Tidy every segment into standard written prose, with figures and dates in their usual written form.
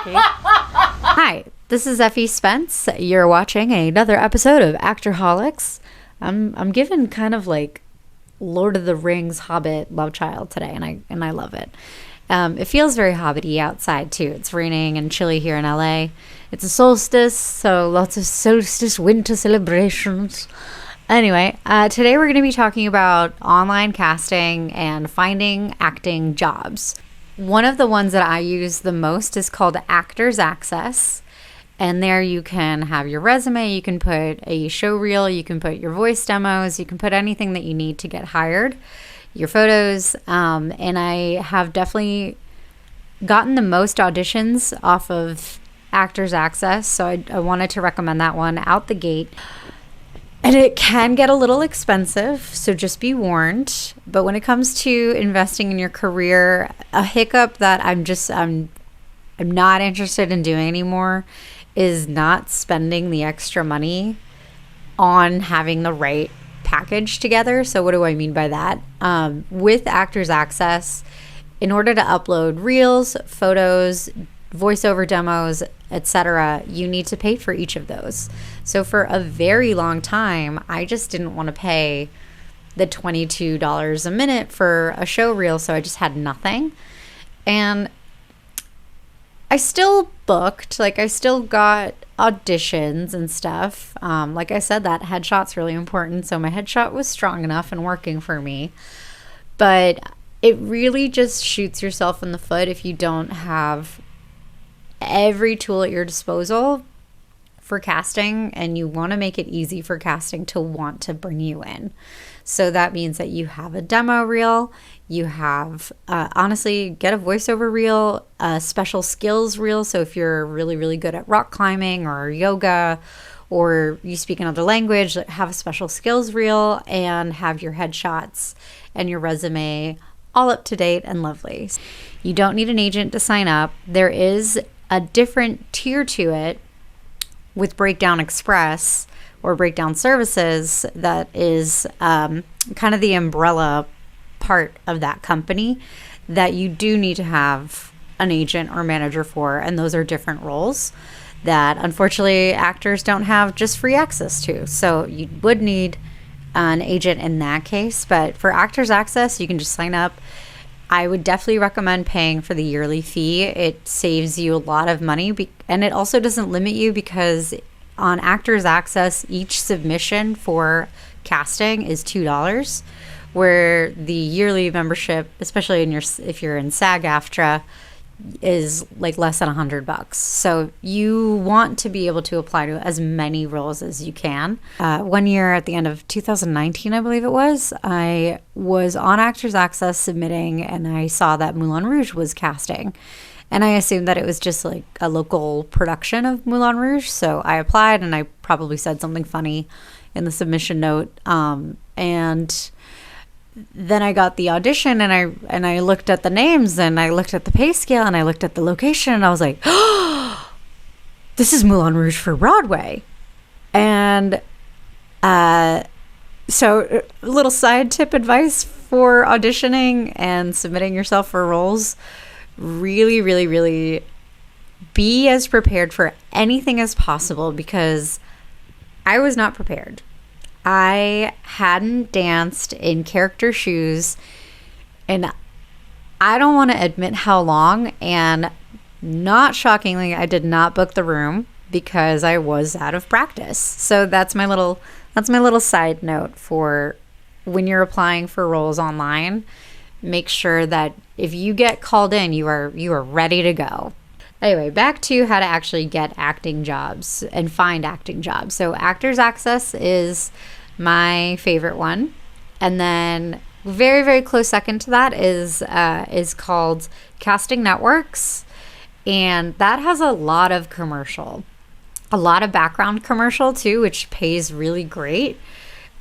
Hi, this is Effie Spence. You're watching another episode of Actorholics. I'm given kind of like Lord of the Rings Hobbit love child today, and I love it. It feels very hobbity outside too. It's raining and chilly here in LA. It's a solstice, so lots of solstice winter celebrations. Anyway, today we're going to be talking about online casting and finding acting jobs. One of the ones that I use the most is called Actors Access. And there you can have your resume, you can put a show reel, you can put your voice demos, you can put anything that you need to get hired, your photos. And I have definitely gotten the most auditions off of Actors Access. So I wanted to recommend that one out the gate. And it can get a little expensive, so just be warned. But when it comes to investing in your career, a hiccup that I'm not interested in doing anymore is not spending the extra money on having the right package together. So what do I mean by that? With Actors Access, in order to upload reels, photos, voiceover demos, etc., you need to pay for each of those. So for a very long time, I just didn't want to pay the $22 a minute for a show reel, so I just had nothing. And I still booked, I still got auditions and stuff. Like I said, that headshot's really important, so my headshot was strong enough and working for me. But it really just shoots yourself in the foot if you don't have every tool at your disposal for casting, and you want to make it easy for casting to want to bring you in. So that means that you have a demo reel, you have honestly get a voiceover reel, a special skills reel. So if you're really, really good at rock climbing or yoga, or you speak another language, have a special skills reel and have your headshots and your resume all up to date and lovely. You don't need an agent to sign up. There is a different tier to it with Breakdown Express or Breakdown Services that is kind of the umbrella part of that company that you do need to have an agent or manager for, and those are different roles that unfortunately actors don't have just free access to. So you would need an agent in that case, but for Actors Access, you can just sign up. I would definitely recommend paying for the yearly fee. It saves you a lot of money, and it also doesn't limit you, because on Actors Access, each submission for casting is $2, where the yearly membership, especially if you're in SAG-AFTRA, is like less than $100. So you want to be able to apply to as many roles as you can. One year at the end of 2019, I believe it was, I was on Actors Access submitting, and I saw that Moulin Rouge was casting. And I assumed that it was just like a local production of Moulin Rouge. So I applied, and I probably said something funny in the submission note. And then I got the audition, and I looked at the names, and I looked at the pay scale, and I looked at the location, and I was like, oh, this is Moulin Rouge for Broadway. And so a little side tip advice for auditioning and submitting yourself for roles: really, really, really be as prepared for anything as possible, because I was not prepared. I hadn't danced in character shoes, and I don't want to admit how long, and not shockingly, I did not book the room because I was out of practice. So that's my little side note for when you're applying for roles online. Make sure that if you get called in, you are ready to go. Anyway, back to how to actually get acting jobs and find acting jobs. So Actors Access is my favorite one. And then very, very close second to that is called Casting Networks. And that has a lot of background commercial too, which pays really great.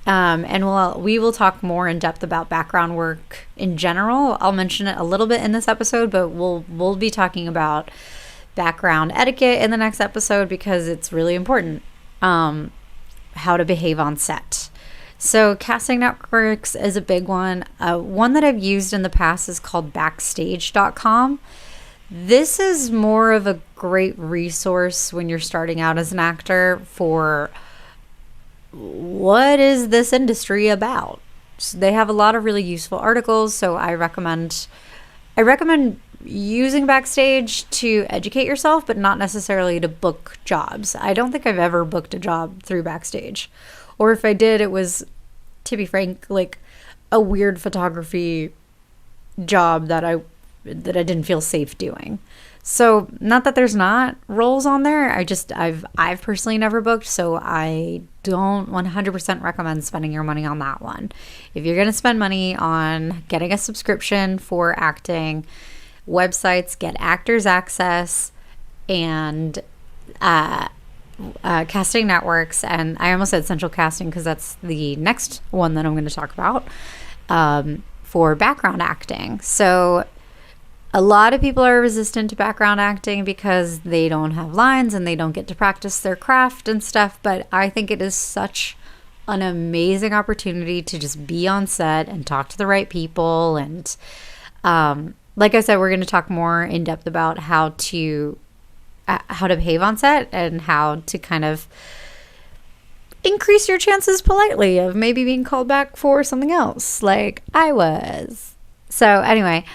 And we will talk more in depth about background work in general. I'll mention it a little bit in this episode, but we'll be talking about background etiquette in the next episode, because it's really important, how to behave on set. So Casting Networks is a big one. One that I've used in the past is called Backstage.com. This is more of a great resource when you're starting out as an actor for what is this industry about. So they have a lot of really useful articles, so I recommend using Backstage to educate yourself, but not necessarily to book jobs. I don't think I've ever booked a job through Backstage. Or if I did, it was, to be frank, like a weird photography job that I didn't feel safe doing. So, not that there's not roles on there. I've personally never booked, so I don't 100% recommend spending your money on that one. If you're going to spend money on getting a subscription for acting, websites get Actors Access and casting networks, and I almost said Central Casting because that's the next one that I'm going to talk about, for background acting. So a lot of people are resistant to background acting because they don't have lines and they don't get to practice their craft and stuff, but I think it is such an amazing opportunity to just be on set and talk to the right people. And like I said, we're going to talk more in depth about how to behave on set and how to kind of increase your chances politely of maybe being called back for something else like I was. So anyway,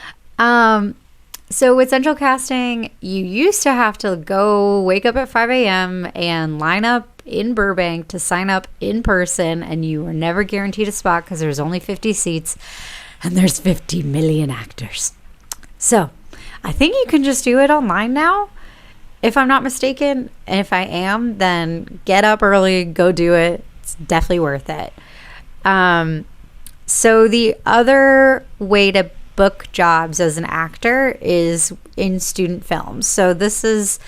so with Central Casting, you used to have to go wake up at 5 a.m. and line up in Burbank to sign up in person, and you were never guaranteed a spot because there's only 50 seats and there's 50 million actors. So I think you can just do it online now, if I'm not mistaken. And if I am, then get up early, go do it. It's definitely worth it. So the other way to book jobs as an actor is in student films. So this is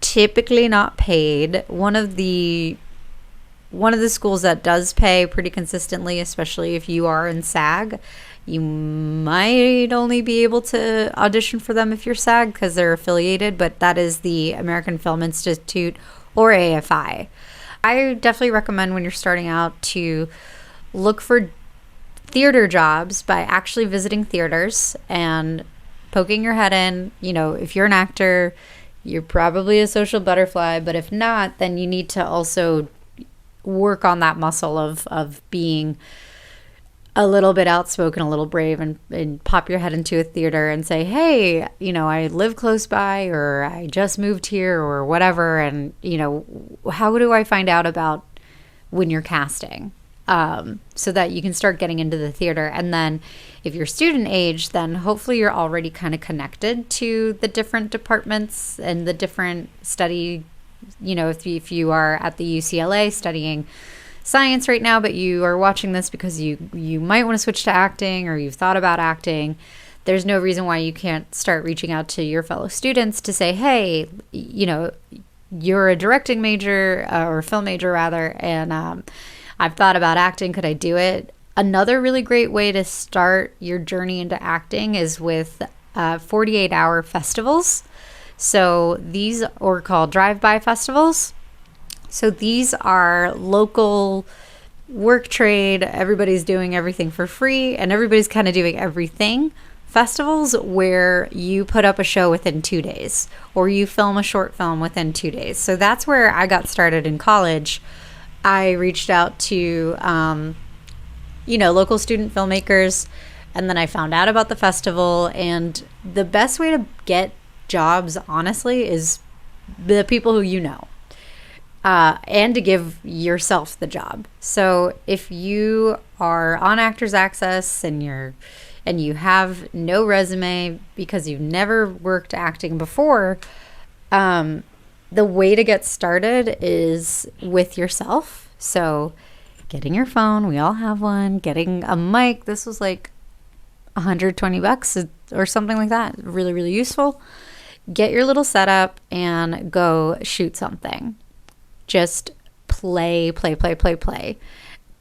typically not paid. One of the schools that does pay pretty consistently, especially if you are in SAG, you might only be able to audition for them if you're SAG because they're affiliated, but that is the American Film Institute, or AFI. I definitely recommend when you're starting out to look for theater jobs by actually visiting theaters and poking your head in. You know, if you're an actor, you're probably a social butterfly, but if not, then you need to also work on that muscle of being a little bit outspoken, a little brave, and pop your head into a theater and say, hey, you know, I live close by, or I just moved here, or whatever, and, you know, how do I find out about when you're casting? So that you can start getting into the theater. And then if you're student age, then hopefully you're already kind of connected to the different departments and the different study. You know, if you are at the UCLA studying science right now, but you are watching this because you might want to switch to acting, or you've thought about acting, there's no reason why you can't start reaching out to your fellow students to say, hey, you know, you're a directing major, or film major rather, and I've thought about acting. Could I do it? Another really great way to start your journey into acting is with 48-hour festivals. So these are called drive-by festivals. So these are local work trade. Everybody's doing everything for free, and everybody's kind of doing everything. Festivals where you put up a show within 2 days, or you film a short film within 2 days. So that's where I got started in college. I reached out to, local student filmmakers, and then I found out about the festival. And the best way to get jobs, honestly, is the people who you know, and to give yourself the job. So if you are on Actors Access and you have no resume because you've never worked acting before, the way to get started is with yourself. So getting your phone, we all have one, getting a mic. This was like $120 or something like that. Really, really useful. Get your little setup and go shoot something. Just play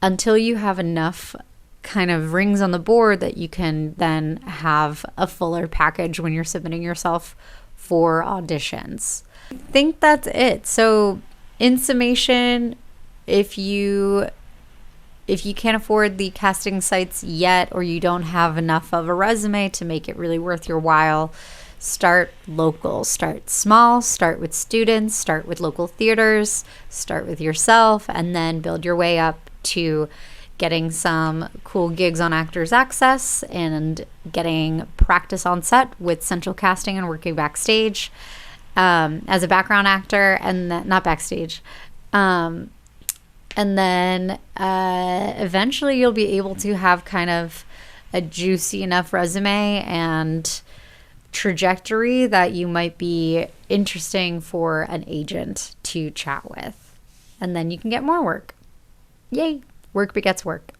until you have enough kind of rings on the board that you can then have a fuller package when you're submitting yourself for auditions. I think that's it. So in summation, if you can't afford the casting sites yet, or you don't have enough of a resume to make it really worth your while, start local, start small, start with students, start with local theaters, start with yourself, and then build your way up to getting some cool gigs on Actors Access and getting practice on set with central casting and working backstage as a background actor, and not backstage. And then eventually you'll be able to have kind of a juicy enough resume and trajectory that you might be interesting for an agent to chat with. And then you can get more work. Yay! Work begets work.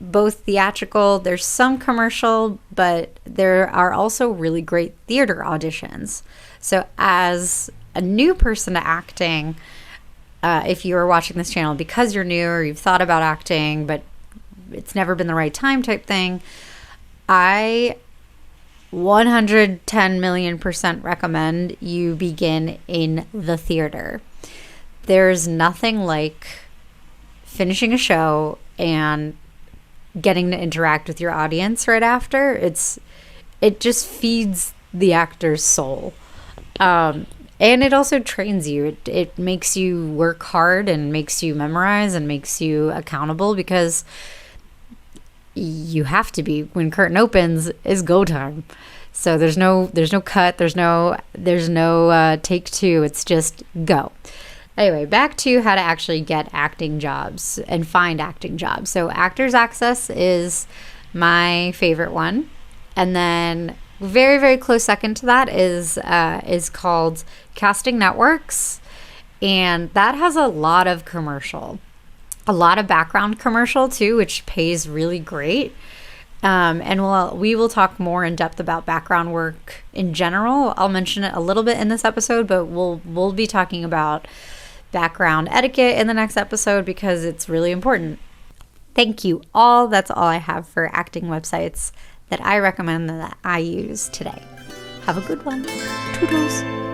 Both theatrical, there's some commercial, but there are also really great theater auditions. So as a new person to acting, if you are watching this channel because you're new or you've thought about acting, but it's never been the right time type thing, I 110 million% recommend you begin in the theater. There's nothing like finishing a show and getting to interact with your audience right after. It just feeds the actor's soul. And it also trains you. It makes you work hard and makes you memorize and makes you accountable, because you have to be. When curtain opens is go time. So there's no cut, there's no take two. It's just go. Anyway, back to how to actually get acting jobs and find acting jobs. So Actors Access is my favorite one. And then very, very close second to that is called Casting Networks. And that has a lot of commercial. A lot of background commercial too, which pays really great. And we will talk more in depth about background work in general. I'll mention it a little bit in this episode, but we'll be talking about background etiquette in the next episode because it's really important. Thank you all. That's all I have for acting websites that I recommend that I use today. Have a good one. Toodles.